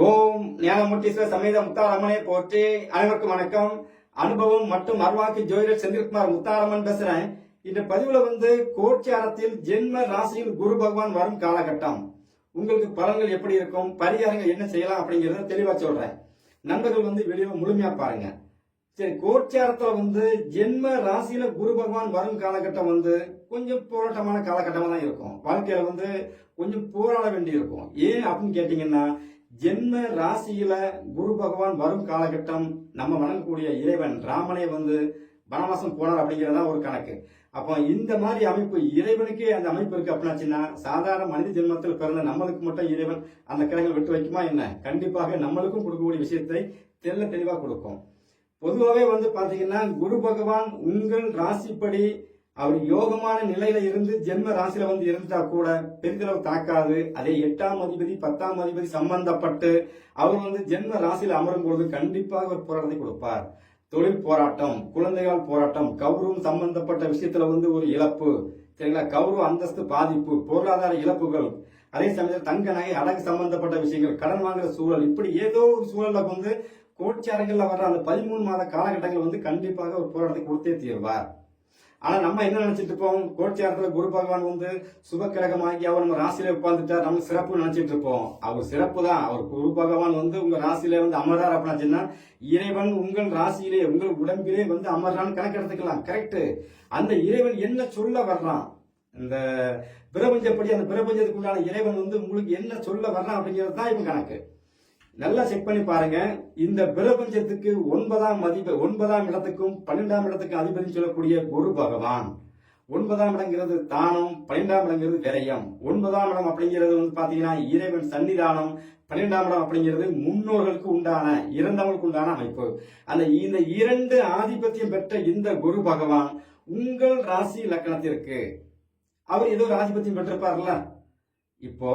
ஓம் ஞானமூர்த்தீஸ்வர சமேத முத்தாரம்மனை போற்றி. அனைவருக்கும் வணக்கம். அனுபவம் மற்றும் அருள்வாக்கு ஜோதிடர் செந்தில்குமார் முத்தாரம்மன் பேசுறேன். இந்த பதிவுல கோச்சாரத்தில் ஜென்ம ராசியில் குரு பகவான் வரும் காலகட்டம் உங்களுக்கு பலன்கள் எப்படி இருக்கும், பரிகாரங்கள் என்ன செய்யலாம் அப்படிங்கறத தெளிவா சொல்றேன். நண்பர்கள் வீடியோ முழுமையா பாருங்க. சரி, கோச்சாரத்துல ஜென்ம ராசியில குரு பகவான் வரும் காலகட்டம் கொஞ்சம் போராட்டமான காலகட்டமா தான் இருக்கும். வாழ்க்கையில கொஞ்சம் போராட வேண்டி இருக்கும். ஏன் அப்படின்னு கேட்டீங்கன்னா, ஜென்ம ராசியில குரு பகவான் வரும் காலகட்டம் நம்ம வணங்கக்கூடிய இறைவன் ராமனே வனவாசம் போனார் அப்படிங்கறதா ஒரு கணக்கு. அப்போ இந்த மாதிரி அமைப்பு இறைவனுக்கே அந்த அமைப்பு இருக்கு அப்படின்னாச்சுன்னா, சாதாரண மனித ஜென்மத்தில் பிறந்த நம்மளுக்கு மட்டும் இறைவன் அந்த கிரகங்கள் விட்டு வைக்குமா என்ன? கண்டிப்பாக நம்மளுக்கும் கொடுக்கக்கூடிய விஷயத்தை தெளிவா கொடுக்கும். பொதுவாகவே பாத்தீங்கன்னா, குரு பகவான் உங்கள் ராசிப்படி அவர் யோகமான நிலையில இருந்து ஜென்ம ராசியில இருந்தா கூட பெரிதளவு தாக்காது. அதே 8ஆம் அதிபதி 10ஆம் அதிபதி சம்பந்தப்பட்டு அவர் ஜென்ம ராசியில அமரும் பொழுது கண்டிப்பாக ஒரு போராட்டத்தை கொடுப்பார். தொழில் போராட்டம், குழந்தைகள் போராட்டம், கௌரவம் சம்பந்தப்பட்ட விஷயத்துல ஒரு இழப்பு, சரிங்களா, கௌரவ அந்தஸ்து பாதிப்பு, பொருளாதார இழப்புகள், அதே சமயத்தில் தங்க நகை அடகு சம்பந்தப்பட்ட விஷயங்கள், கடன் வாங்குற சூழல், இப்படி ஏதோ ஒரு சூழல்ல கோட்சாரங்கள்ல வர்ற அந்த 13 மாத காலகட்டங்கள் கண்டிப்பாக ஒரு போராட்டத்தை கொடுத்தே தீர்வார். ஆனா நம்ம என்ன நினைச்சிட்டு இருப்போம், கோட்சாரத்துல குரு பகவான் சுப கிரகமாகி அவர் நம்ம ராசியில உட்கார்ந்துட்டா நம்ம சிறப்பு நினைச்சிட்டு இருப்போம். அவர் சிறப்பு தான். அவர் குரு பகவான் உங்க ராசியில அமர்றார் அப்படின்னா, இறைவன் உங்கள் ராசியிலே உங்கள் உடம்பிலே அமர்றான்னு கணக்கு எடுத்துக்கலாம். கரெக்ட். அந்த இறைவன் என்ன சொல்ல வர்றான், இந்த பிரபஞ்சப்படி அந்த பிரபஞ்சத்துக்கு உண்டான இறைவன் உங்களுக்கு என்ன சொல்ல வர்றான் அப்படிங்கிறது தான் இப்ப கணக்கு. நல்லா செக் பண்ணி பாருங்க. இந்த பிரபஞ்சத்துக்கு 9ஆம் இடத்துக்கும் 12ஆம் இடத்துக்கும் அதிபதி சொல்லக்கூடிய குரு பகவான். 9ஆம் இடங்கிறது தானம், 12ஆம் இடங்கிறது விரயம். 9ஆம் இடம் அப்படிங்கிறது பாத்தீங்கன்னா இறைவன் சன்னிதானம், 12ஆம் இடம் அப்படிங்கிறது முன்னோர்களுக்கு உண்டான இறந்தவங்களுக்கு உண்டான அமைப்பு. இந்த 2 ஆதிபத்தியம் பெற்ற இந்த குரு பகவான் உங்கள் ராசி லக்கணத்திற்கு அவர் ஏதோ ஒரு ஆதிபத்தியம் பெற்றிருப்பார்ல. இப்போ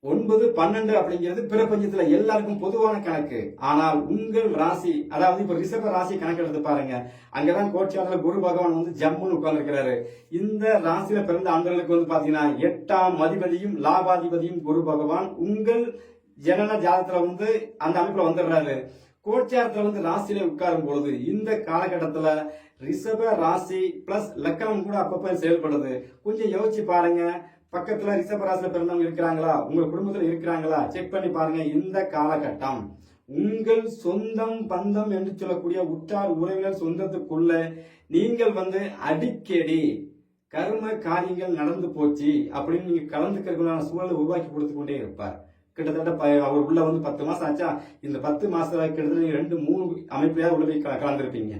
9, 12 அப்படிங்கிறது பிரபஞ்சத்துல எல்லாருக்கும் பொதுவான கணக்கு. ஆனால் உங்கள் ராசி, அதாவது இப்ப ரிஷப ராசி கணக்கு எடுத்து பாருங்க. அங்கதான் கோட்சாரத்துல குரு பகவான் ஜம்முன்னு உட்கார்ந்து இருக்கிறாரு. இந்த ராசியில பிறந்த ஆண்களுக்கு பாத்தீங்கன்னா 8ஆம் அதிபதியும் லாபாதிபதியும் குரு பகவான் உங்கள் ஜனன ஜாதத்துல அந்த அமைப்புல வந்துடுறாரு. கோட்சாரத்துல ராசியில உட்காரும் பொழுது இந்த காலகட்டத்துல ரிஷப ராசி பிளஸ் லக்கணம் கூட அப்பப்ப செயல்படுது. கொஞ்சம் யோசிச்சு பாருங்க. பக்கத்துல ரிஷப ராசியில பிறந்தவங்க இருக்கிறாங்களா, உங்க குடும்பத்துல இருக்கிறாங்களா, செக் பண்ணி பாருங்க. இந்த காலகட்டம் உங்கள் சொந்தம் பந்தம் என்று சொல்லக்கூடிய உற்றார் உறவினர் சொந்தத்துக்குள்ள நீங்கள் அடிக்கடி கர்ம காரியங்கள் நடந்து போச்சு அப்படின்னு நீங்க கலந்துக்கிறதுக்கான சூழலை உருவாக்கி கொடுத்து கொண்டே இருப்பார். கிட்டத்தட்ட அவர் உள்ள 10 மாசம் ஆச்சா, இந்த 10 மாசத்துல கிட்டத்தட்ட 2-3 அமைப்பையா உள்ள போய் கலந்துருப்பீங்க.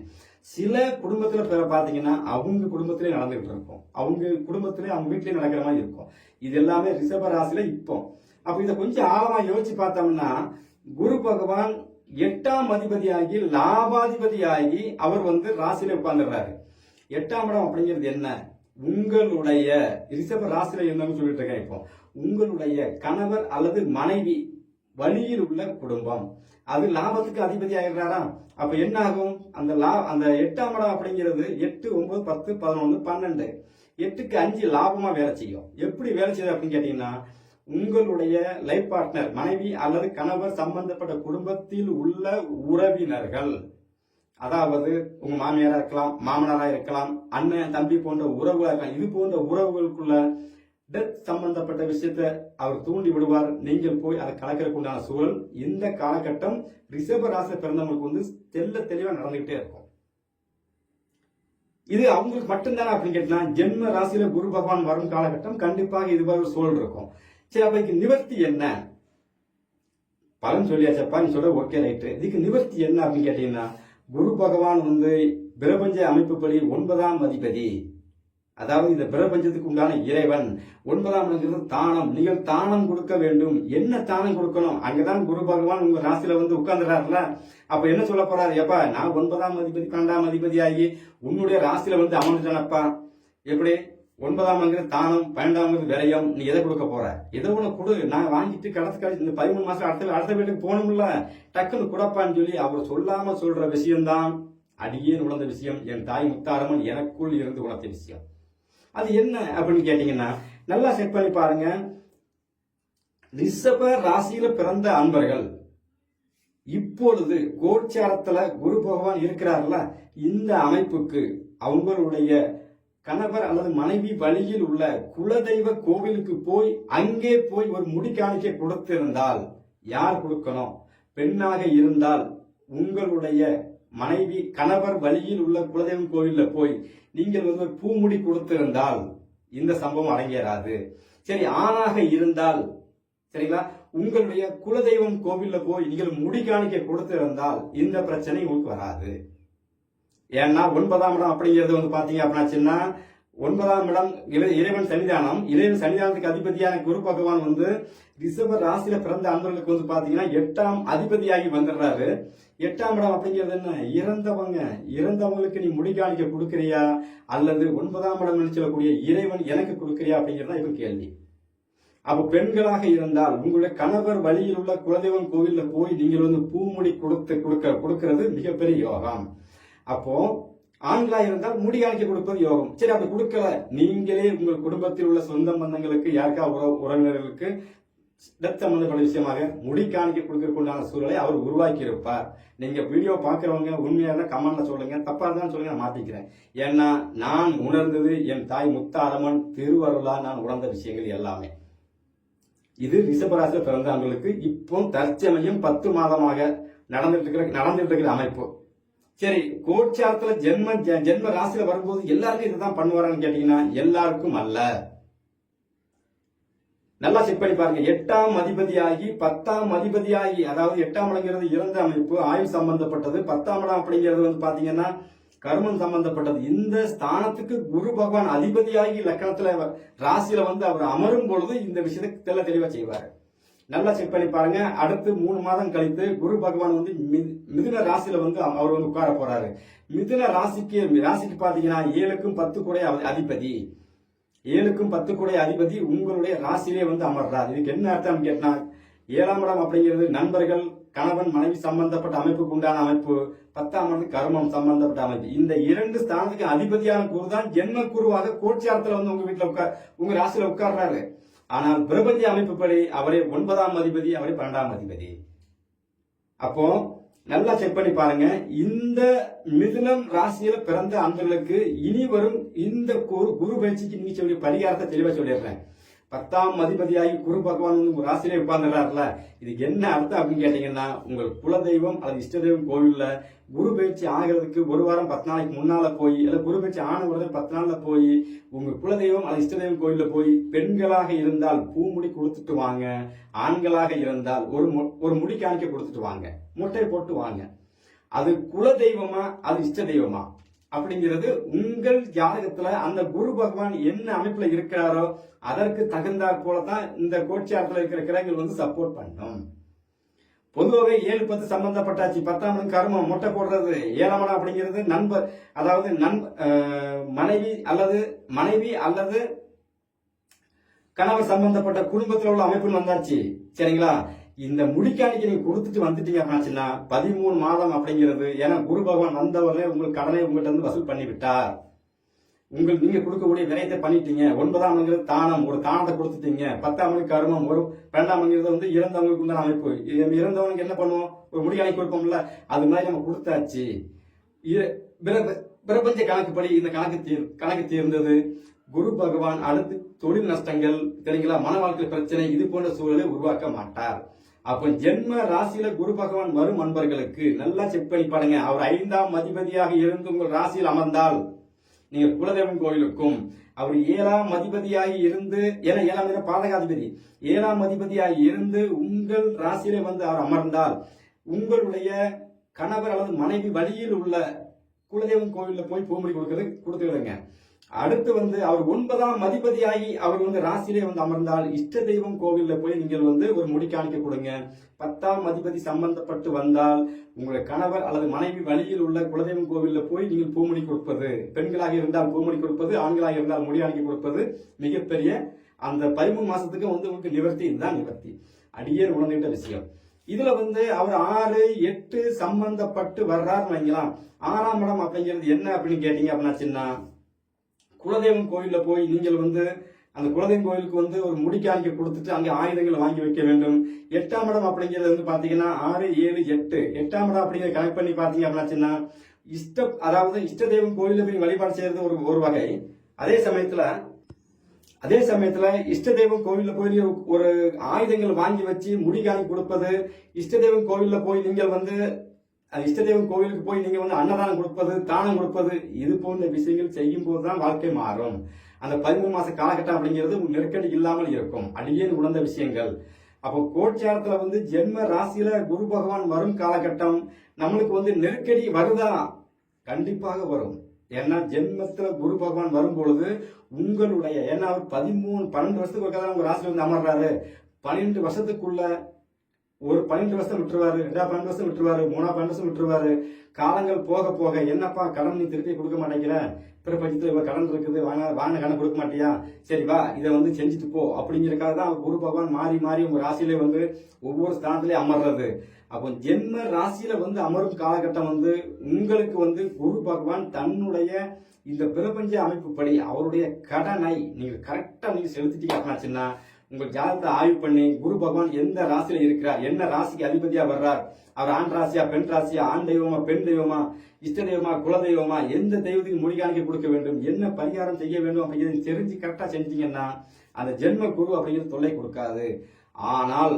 சில குடும்பத்துல பாத்தீங்கன்னா அவங்க குடும்பத்திலே நடந்துகிட்டு இருக்கும், அவங்க குடும்பத்திலே அவங்க வீட்டிலேயே நடக்கிற மாதிரி இருக்கும். இது எல்லாமே ரிஷப ராசியில இப்போ. அப்ப இதை கொஞ்சம் ஆழமா யோசிச்சு பார்த்தோம்னா, குரு பகவான் 8ஆம் அதிபதியாகி லாபாதிபதியாகி அவர் ராசியில உட்கார்ந்துடுறாரு. 8ஆம் இடம் அப்படிங்கிறது என்ன, உங்களுடைய ரிஷப ராசியில என்னன்னு சொல்லிட்டு இருக்கேன். இப்போ உங்களுடைய கணவர் அல்லது மனைவி வழியில் உள்ள குடும்பம், அது லாபத்துக்கு அதிபதி ஆயிடுறாரா. அப்ப என்ன ஆகும், அந்த 8ஆம் இடம் அப்படிங்கிறது 8, 9, 10, 11, 12, 8க்கு 5 லாபமா வேலை செய்யும். எப்படி வேலை செய்யுது அப்படின்னு கேட்டீங்கன்னா, உங்களுடைய லைஃப் பார்ட்னர் மனைவி அல்லது கணவர் சம்பந்தப்பட்ட குடும்பத்தில் உள்ள உறவினர்கள், அதாவது உங்க மாமியாரா இருக்கலாம், மாமனாரா இருக்கலாம், அண்ணன் தம்பி போன்ற உறவுகளா இருக்கலாம். இது போன்ற உறவுகளுக்குள்ள டெத் சம்பந்தப்பட்ட விஷயத்தை அவர் தூண்டி விடுவார். நீங்கள் போய் அதை கலக்கிறதுக்கு உண்டான சூழல் இந்த காலகட்டம் ரிஷப ராசி பிறந்தவங்களுக்கு தெளிவா நடந்துகிட்டே இருக்கும். இது அவங்களுக்கு மட்டும்தானே அப்படின்னு கேட்டா, ஜென்ம ராசியில குரு பகவான் வரும் காலகட்டம் கண்டிப்பாக இது ஒரு சூழல் இருக்கும். சரி, அப்ப இதுக்கு நிவர்த்தி என்ன? பலன் சொல்லியாச்சப்பா, நீ சொல்ற ஓகே ரைட்டு. இதுக்கு நிவர்த்தி என்ன அப்படின்னு கேட்டீங்கன்னா, குரு பகவான் பிரபஞ்ச அமைப்புப்படி 9ஆம் அதிபதி, அதாவது இந்த பிரபஞ்சத்துக்கு உண்டான இறைவன். 9ஆம் இடங்கிறது தானம். நீங்கள் தானம் கொடுக்க வேண்டும். என்ன தானம் கொடுக்கணும், அங்கதான் குரு பகவான் உங்க ராசியில உட்கார்ந்துறாருல. அப்ப என்ன சொல்ல போறாரு, எப்பா நான் 9ஆம் அதிபதி 12ஆம் அதிபதி ஆகி உன்னுடைய ராசியில அமர்ந்துட்டானப்பா. எப்படி 9ஆம் தானம், 12ஆம் விரயம், நீ எதை கொடுக்க போற, ஏதோ ஒண்ணு கொடு, நான் வாங்கிட்டு கடைசி இந்த 13 மாசம் அடுத்த வீட்டுக்கு போகணும்ல, டக்குன்னு குடப்பான்னு சொல்லி அவர் சொல்லாம சொல்ற விஷயம்தான் அடியே உணர்ந்த விஷயம். என் தாய் முத்தாரம்மன் எனக்குள் இருந்து உணர்த்த விஷயம். அது என்ன அப்படின்னு கேட்டீங்கன்னா, நல்லா செக் பண்ணி பாருங்க. ரிஷப ராசியில பிறந்த அன்பர்கள் இப்பொழுது கோச்சாரத்துல குரு பகவான் இருக்கிறார்ல, இந்த அமைப்புக்கு அவங்களுடைய கணவர் அல்லது மனைவி வழியில் உள்ள குலதெய்வ கோவிலுக்கு போய் அங்கே போய் ஒரு முடிக்காணிக்கை கொடுத்திருந்தால், யார் கொடுக்கணும்? பெண்ணாக இருந்தால் உங்களுடைய மனைவி கணவர் வழியில் உள்ள குலதெய்வம் கோவில்ல போய் நீங்கள் ஒரு பூமுடி கொடுத்திருந்தால் இந்த சம்பவம் அரங்கேறாது. சரி, ஆணாக இருந்தால் சரிங்களா, உங்களுடைய குலதெய்வம் கோவில்ல போய் நீங்கள் முடிக்காணிக்கை கொடுத்திருந்தால் இந்த பிரச்சனை உங்களுக்கு வராது. ஏன்னா 9ஆம் இடம் அப்படிங்கிறது பாத்தீங்க அப்படின்னா 9ஆம் இடம் இறைவன் சன்னிதானம். இறைவன் சன்னிதானத்துக்கு அதிபதியான குரு பகவான் ரிஷப ராசியில பிறந்த அன்பர்களுக்கு பாத்தீங்கன்னா 8ஆம் அதிபதியாகி வந்துடுறாரு. 8ஆம் இடம் அப்படிங்கிறது என்ன? இறந்தவங்களுக்கு நீ முடிக்காணிக்க கொடுக்கறியா அல்லது 9ஆம் இடம் சொல்லக்கூடிய இறைவன் எனக்கு கொடுக்கறியா அப்படிங்கிறதா இப்ப கேள்வி. அப்ப பெண்களாக இருந்தால் உங்களுடைய கணவர் வழியில் உள்ள குலதெய்வம் கோவில்ல போய் நீங்கள் பூமுடி கொடுக்கிறது மிகப்பெரிய யோகம். அப்போ ஆண்களா இருந்தால் முடிகாணிக்க கொடுப்பது யோகம். சரி, அப்படி கொடுக்கல, நீங்களே உங்கள் குடும்பத்தில் உள்ள சொந்த பந்தங்களுக்கு யாருக்கா உறவினர்களுக்கு டெத் சம்பந்தப்பட்ட விஷயமாக முடிக்காணிக்க கொடுக்கறதுக்குண்டான சூழலை அவர் உருவாக்கி இருப்பார். நீங்க வீடியோ பாக்குறவங்க உண்மையான கமெண்ட்ல சொல்லுங்க, தப்பா இருந்தாலும் சொல்லுங்க, நான் மாத்திக்கிறேன். ஏன்னா நான் உணர்ந்தது என் தாய் முத்தாரம்மன் திருவருளா நான் உணர்ந்த விஷயங்கள் எல்லாமே. இது ரிஷபராசியில் பிறந்தவங்களுக்கு இப்போ தற்சமயம் 10 மாதமாக நடந்துட்டு இருக்கிற அமைப்பு. சரி, கோச்சாரத்துல ஜென்ம ராசியில வரும்போது எல்லாருக்கும் இதுதான் பண்ணுவாரான்னு கேட்டீங்கன்னா எல்லாருக்கும் அல்ல. நல்லா செக் பண்ணி பாருங்க. 8ஆம் அதிபதியாகி 10ஆம் அதிபதியாகி, அதாவது 8ஆம் இடங்கிறது இறந்த அமைப்பு, ஆயுள் சம்பந்தப்பட்டது. 10ஆம் இடம் அப்படிங்கிறது பாத்தீங்கன்னா கர்மம் சம்பந்தப்பட்டது. இந்த ஸ்தானத்துக்கு குரு பகவான் அதிபதியாகி லக்கணத்துல ராசியில அவர் அமரும் பொழுது இந்த விஷயத்தை தெளிவா செய்வார். நல்லா செக் பண்ணி பாருங்க. அடுத்து 3 மாதம் கழித்து குரு பகவான் மிதுன ராசியில அவர் உட்கார போறாரு. மிதுன ராசிக்கு பாத்தீங்கன்னா 7க்கும் 10 கூட அதிபதி. 7க்கும் 10 கூட அதிபதி உங்களுடைய ராசியிலே அமர்றார். இதுக்கு என்ன அர்த்தம் கேட்டா, 7ஆம் இடம் அப்படிங்கிறது நண்பர்கள், கணவன் மனைவி சம்பந்தப்பட்ட அமைப்புக்கு உண்டான அமைப்பு. 10ஆம் இடம் கர்மம் சம்பந்தப்பட்ட அமைப்பு. இந்த 2 ஸ்தானத்துக்கு அதிபதியான குரு தான் ஜென்ம குருவாக கோச்சாரத்துல உங்க வீட்டுல உங்க ராசியில உட்கார்றாரு. ஆனால் பிரபஞ்ச அமைப்புப்படி அவரே 9ஆம் அதிபதி, அவரே 12ஆம் அதிபதி. அப்போ நல்லா செக் பண்ணி பாருங்க. இந்த மிதுனம் ராசியில பிறந்த அன்பர்களுக்கு இனி வரும் இந்த குரு பயிற்சிக்கு நீங்க சொல்லி பரிகாரத்தை தெளிவா சொல்லிடுறேன். 10ஆம் அதிபதியாகி குரு பகவான் உங்க ராசியிலே உட்கார்ந்துறாருல, இதுக்கு என்ன அர்த்தம் அப்படின்னு கேட்டீங்கன்னா, உங்கள் குலதெய்வம் அல்லது இஷ்ட தெய்வம் கோவில்ல குரு பயிற்சி ஆகிறதுக்கு 1 வாரம் 10 நாளைக்கு முன்னால போய், இல்ல குரு பயிற்சி ஆன உடனே 10 நாள்ல போய் உங்க குலதெய்வம் அல்லது இஷ்ட தெய்வம் கோவில்ல போய் பெண்களாக இருந்தால் பூமுடி கொடுத்துட்டு வாங்க, ஆண்களாக இருந்தால் ஒரு முடி காணிக்க கொடுத்துட்டு வாங்க, முட்டை போட்டு வாங்க. அது குலதெய்வமா அது இஷ்ட தெய்வமா அப்படிங்கிறது உங்கள் ஜாதகத்துல அந்த குரு பகவான் என்ன அமைப்புல இருக்கிறாரோ அதற்கு தகுந்தாற் போலதான் இந்த கோச்சாரத்துல இருக்கிற கிரகங்கள் சப்போர்ட் பண்ணும். பொதுவாகவே 7-10 சம்பந்தப்பட்டாச்சு. 10ஆம் இடம் கர்மம், முட்டை போடுறது. 7ஆம் இடம் அப்படிங்கிறது நண்பர், அதாவது மனைவி அல்லது கணவர் சம்பந்தப்பட்ட குடும்பத்தில் உள்ள அமைப்பு வந்தாச்சு. சரிங்களா? இந்த முடிக்காணிக்கு நீங்க கொடுத்துட்டு வந்துட்டீங்க அப்படின்னா 13 மாதம் அப்படிங்கிறது, ஏன்னா குரு பகவான் வந்தவரே உங்களுக்கு கடனை உங்கள்கிட்ட வசூல் பண்ணி விட்டார். நீங்க கொடுக்கக்கூடிய விரயத்தை பண்ணிட்டீங்க. 9ஆம் இடங்கிறது தானம், ஒரு தானத்தை கொடுத்துட்டீங்க. 10ஆம் இடம் கர்மம், ஒரு 12ஆம் இடங்கிறது இறந்தவங்களுக்கு உண்டான அமைப்பு. இறந்தவனுக்கு என்ன பண்ணுவோம்? ஒரு முடிக்காணி கொடுப்போம்ல, அது மாதிரி நம்ம கொடுத்தாச்சு. பிரபஞ்ச கணக்குப்படி இந்த கணக்கு தீர்ந்தது. குரு பகவான் அடுத்து தொழில் நஷ்டங்கள், சரிங்களா, மன வாழ்க்கை பிரச்சனை, இது போன்ற சூழலை உருவாக்க மாட்டார். அப்ப ஜென்ம ராசியில குரு பகவான் வரும் அன்பர்களுக்கு நல்லா செக் பண்ணி பாருங்க. அவர் 5ஆம் அதிபதியாக இருந்து உங்கள் ராசியில் அமர்ந்தால் நீங்க குலதெய்வம் கோயிலுக்கும், அவர் 7ஆம் அதிபதியாகி இருந்து, ஏன்னா 7ஆம் இடம் பாதகாதிபதி, 7ஆம் அதிபதியாகி இருந்து உங்கள் ராசியில அவர் அமர்ந்தால் உங்களுடைய கணவர் அல்லது மனைவி வழியில் உள்ள குலதெய்வம் கோவில்ல போய் பூமுடி கொடுத்துருங்க. அடுத்து அவர் 9ஆம் அதிபதியாகி அவர் ராசியிலே அமர்ந்தால் இஷ்ட தெய்வம் கோவில்ல போய் நீங்கள் ஒரு முடிக்காணிக்க கொடுங்க. 10ஆம் அதிபதி சம்பந்தப்பட்டு வந்தால் உங்களுடைய கணவர் அல்லது மனைவி வழியில் உள்ள குலதெய்வம் கோவில்ல போய் நீங்கள் பூமுடி கொடுப்பது, பெண்களாக இருந்தால் பூமுடி கொடுப்பது, ஆண்களாக இருந்தால் முடியாணிக்க கொடுப்பது மிகப்பெரிய அந்த 13 மாசத்துக்கு உங்களுக்கு நிவர்த்தி. இதுதான் நிவர்த்தி. அடியே உணர்ந்துகிட்ட விஷயம். இதுல அவர் 6, 8 சம்பந்தப்பட்டு வர்றாருன்னு வைங்களாம். 6ஆம் இடம் அப்படிங்கிறது என்ன அப்படின்னு கேட்டீங்க அப்படின்னா, குலதெய்வம் கோயில்ல போய் நீங்கள் அந்த குலதெய்வம் கோயிலுக்கு வந்து ஒரு முடிக்காணிக்க கொடுத்துட்டு அங்கே ஆயுதங்கள் வாங்கி வைக்க வேண்டும். 8ஆம் இடம் அப்படிங்கிறது வந்து பாத்தீங்கன்னா 6, 7, 8 8ஆம் இடம் அப்படிங்கிறத கனெக்ட் பண்ணி பாத்தீங்க அப்படின்னா அதாவது இஷ்ட தெய்வம் கோயில போய் வழிபாடு செய்யறது ஒரு வகை. அதே சமயத்துல இஷ்ட தெய்வம் கோவில்ல போய் ஒரு ஆயுதங்கள் வாங்கி வச்சு முடிகாணி கொடுப்பது, இஷ்ட தெய்வம் கோவில்ல போய் நீங்கள் வந்து இஷ்ட தெய்வம் கோவிலுக்கு போய் நீங்க வந்து அன்னதானம் கொடுப்பது, தானம் கொடுப்பது, இது போன்ற விஷயங்கள் செய்யும் போதுதான் வாழ்க்கை மாறும். அந்த 13 மாச காலகட்டம் அப்படிங்கிறது நெருக்கடி இல்லாமல் இருக்கும். அடியேன் உணர்ந்த விஷயங்கள். அப்போ கோட்சாரத்துல வந்து ஜென்ம ராசியில குரு பகவான் வரும் காலகட்டம் நம்மளுக்கு வந்து நெருக்கடி வருதா? கண்டிப்பாக வரும். ஏன்னா ஜென்மத்துல குரு பகவான் வரும் பொழுது உங்களுடைய ஏன்னா 12 வருஷத்துக்கு ஒருக்கா உங்க ராசியில வந்து அமர்றாரு. 12 வருஷத்துக்குள்ள ஒரு 12 வருஷம் விட்டுருவாரு, 12 வருஷம் விட்டுருவாரு, 12 வருஷம் விட்டுருவாரு. காலங்கள் போக போக என்னப்பா கடன் நீ திருப்பி கொடுக்க மாட்டேங்கிற, பிரபஞ்சத்துல இவ்வளவு கடன் இருக்குது, வாங்க கடன் கொடுக்க மாட்டியா, சரி வா இதை வந்து செஞ்சுட்டு போ அப்படிங்கிறக்காக தான் குரு பகவான் மாறி மாறி உங்க ராசியில வந்து ஒவ்வொரு ஸ்தானத்திலேயே அமர்றது. அப்போ ஜென்ம ராசியில வந்து அமரும் காலகட்டம் வந்து உங்களுக்கு வந்து குரு பகவான் தன்னுடைய இந்த பிரபஞ்ச அமைப்புப்படி அவருடைய கடனை நீங்க கரெக்டா நீங்க செலுத்திட்டீங்க அப்படின்னா உங்கள் ஜாதகத்தை ஆய்வு பண்ணி குரு பகவான் எந்த ராசியில இருக்கிறார், என்ன ராசிக்கு அதிபதியா வர்றார், அவர் ஆண் ராசியா பெண் ராசியா, ஆண் தெய்வமா பெண் தெய்வமா, இஷ்ட தெய்வமா குல தெய்வமா, எந்த தெய்வத்துக்கு முடிகாணிக்க கொடுக்க வேண்டும், என்ன பரிகாரம் செய்ய வேண்டும் அப்படிங்கிறது தெரிஞ்சு கரெக்டா செஞ்சீங்கன்னா அந்த ஜென்ம குரு அப்படிங்கிறது தொல்லை கொடுக்காது. ஆனால்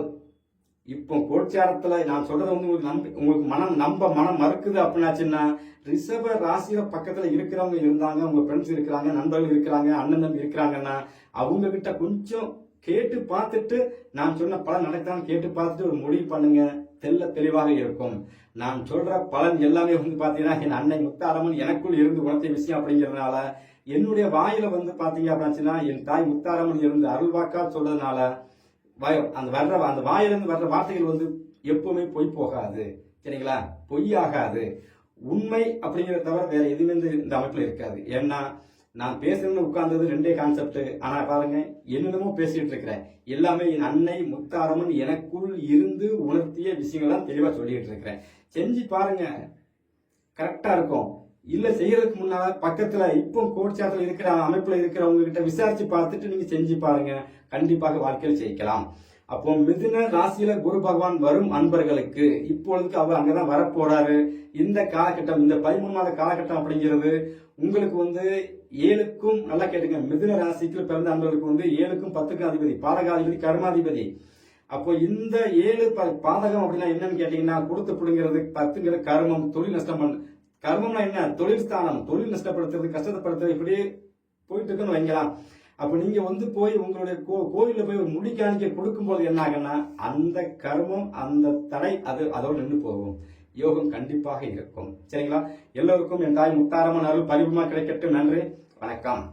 இப்போ கோட்சாரத்துல நான் சொல்றது வந்து உங்களுக்கு மனம் மறுக்குது அப்படின்னாச்சுன்னா ரிஷப ராசியில பக்கத்துல இருக்கிறவங்க இருந்தாங்க, உங்க ஃப்ரெண்ட்ஸ் இருக்கிறாங்க, நண்பர்கள் இருக்கிறாங்க, அண்ணன் தம்பி இருக்கிறாங்கன்னா அவங்க கிட்ட கொஞ்சம் கேட்டு பார்த்துட்டு நான் சொன்ன பலன் நடக்கான்னு கேட்டு பார்த்துட்டு ஒரு முடிவு பண்ணுங்க. தெளிவாக இருக்கும். நான் சொல்ற பலன் எல்லாமே வந்து பாத்தீங்கன்னா என் அன்னை முத்தாரம்மன் எனக்குள் இருந்து உணர்த்திய விஷயம் அப்படிங்கறதுனால என்னுடைய வாயில வந்து பாத்தீங்க அப்படின்னா என் தாய் முத்தாரம்மன் இருந்து அருள்வாக்கா சொல்றதுனால அந்த வாயிலிருந்து வர்ற வார்த்தைகள் வந்து எப்பவுமே பொய் போகாது. சரிங்களா? பொய்யாகாது. உண்மை அப்படிங்கறத தவிர வேற எதுவுமே இந்த அமைப்புல இருக்காது. ஏன்னா நான் பேசணும்னு உட்கார்ந்தது 2 கான்செப்ட். ஆனா பாருங்க என்னென்னமோ பேசிட்டு இருக்கிறேன். எல்லாமே என் அன்னை முத்தாரம்மன் எனக்குள் இருந்து உணர்த்திய விஷயங்கள்லாம் தெளிவா சொல்லிட்டு இருக்கிறேன். செஞ்சு பாருங்க, கரெக்டா இருக்கும். இல்ல செய்யறதுக்கு முன்னால பக்கத்துல இப்போ கோட்சாரத்துல இருக்கிற அமைப்புல இருக்கிறவங்க கிட்ட விசாரிச்சு பார்த்துட்டு நீங்க செஞ்சு பாருங்க. கண்டிப்பாக வாழ்க்கையில் ஜெயிக்கலாம். அப்போ மிதுன ராசியில குரு பகவான் வரும் அன்பர்களுக்கு இப்பொழுதுக்கு அவர் அங்கதான் வரப்போறாரு. இந்த காலகட்டம், இந்த 13 மாத காலகட்டம் அப்படிங்கிறது உங்களுக்கு வந்து 7க்கும் நல்லா கேட்டுங்க, மிதுன ராசிக்கு பிறந்த அன்பர்களுக்கு வந்து 7க்கும் 10க்கும் அதிபதி, பாதகாதிபதி, கர்மாதிபதி. அப்போ இந்த 7 பாதகம் அப்படின்னா என்னன்னு கேட்டீங்கன்னா கொடுத்து பிடுங்கிறது, 10ங்கிற கர்மம், தொழில் நஷ்டம் கர்மம்னா என்ன? தொழில் ஸ்தானம், தொழில் நஷ்டப்படுத்துறது, கஷ்டப்படுத்துறது, இப்படியே போயிட்டு இருக்குன்னு வைங்கலாம். அப்ப நீங்க வந்து போய் உங்களுடைய கோவில்ல போய் ஒரு முடிக்காணிக்க கொடுக்கும் போது என்ன ஆகுன்னா அந்த கர்மம், அந்த தடை அதோடு நின்று போகும். யோகம் கண்டிப்பாக இருக்கும். சரிங்களா? எல்லோருக்கும் என் தாய் முத்தாரம்மன் அருள் பரிபூர்ணமா கிடைக்கட்டும். நன்றி, வணக்கம்.